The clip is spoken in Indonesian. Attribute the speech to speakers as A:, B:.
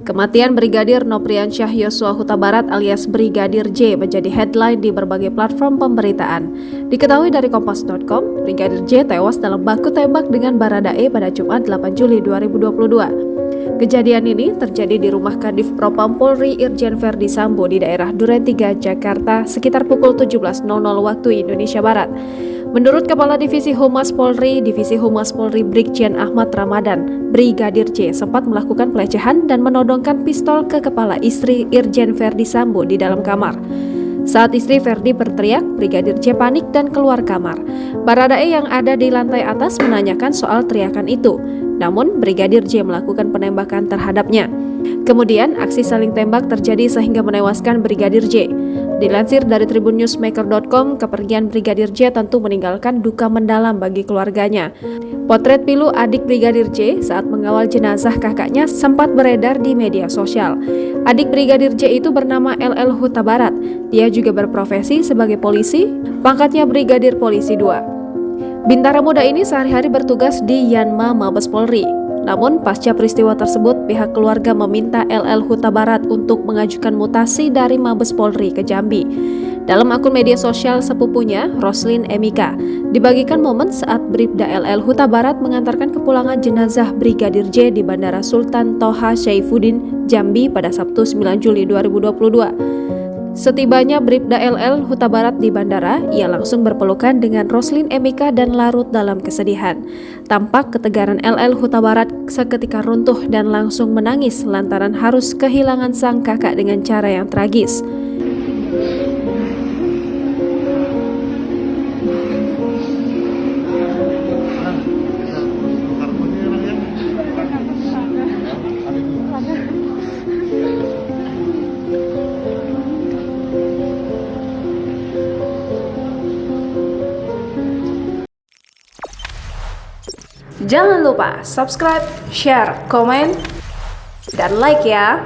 A: Kematian Brigadir Nopriansyah Yosua Huta Barat alias Brigadir J menjadi headline di berbagai platform pemberitaan. Diketahui dari Kompas.com, Brigadir J tewas dalam baku tembak dengan Baradae pada Jumat 8 Juli 2022. Kejadian ini terjadi di rumah Kadif Propam Polri Irjen Verdi Sambo di daerah Duren 3, Jakarta sekitar pukul 17.00 waktu Indonesia Barat. Menurut Kepala Divisi Humas Polri Brigjen Ahmad Ramadan, Brigadir J sempat melakukan pelecehan dan menodongkan pistol ke kepala istri Irjen Verdi Sambo di dalam kamar. Saat istri Verdi berteriak, Brigadir J panik dan keluar kamar. Baradae yang ada di lantai atas menanyakan soal teriakan itu, namun Brigadir J melakukan penembakan terhadapnya. Kemudian aksi saling tembak terjadi sehingga menewaskan Brigadir J. Dilansir dari tribunnewsmaker.com, kepergian Brigadir J tentu meninggalkan duka mendalam bagi keluarganya. Potret pilu adik Brigadir J saat mengawal jenazah kakaknya sempat beredar di media sosial. Adik Brigadir J itu bernama LL Huta Barat. Dia juga berprofesi sebagai polisi, pangkatnya Brigadir Polisi 2. Bintara muda ini sehari-hari bertugas di Yanma Mabes Polri. Namun, pasca peristiwa tersebut, pihak keluarga meminta LL Huta Barat untuk mengajukan mutasi dari Mabes Polri ke Jambi. Dalam akun media sosial sepupunya, Roslin Emika, dibagikan momen saat Bribda LL Huta Barat mengantarkan kepulangan jenazah Brigadir J di Bandara Sultan Toha Saifuddin, Jambi pada Sabtu 9 Juli 2022. Setibanya Bribda LL Huta Barat di bandara, ia langsung berpelukan dengan Roslin Emika dan larut dalam kesedihan. Tampak ketegaran LL Huta Barat seketika runtuh dan langsung menangis lantaran harus kehilangan sang kakak dengan cara yang tragis. Jangan lupa subscribe, share, komen, dan like ya!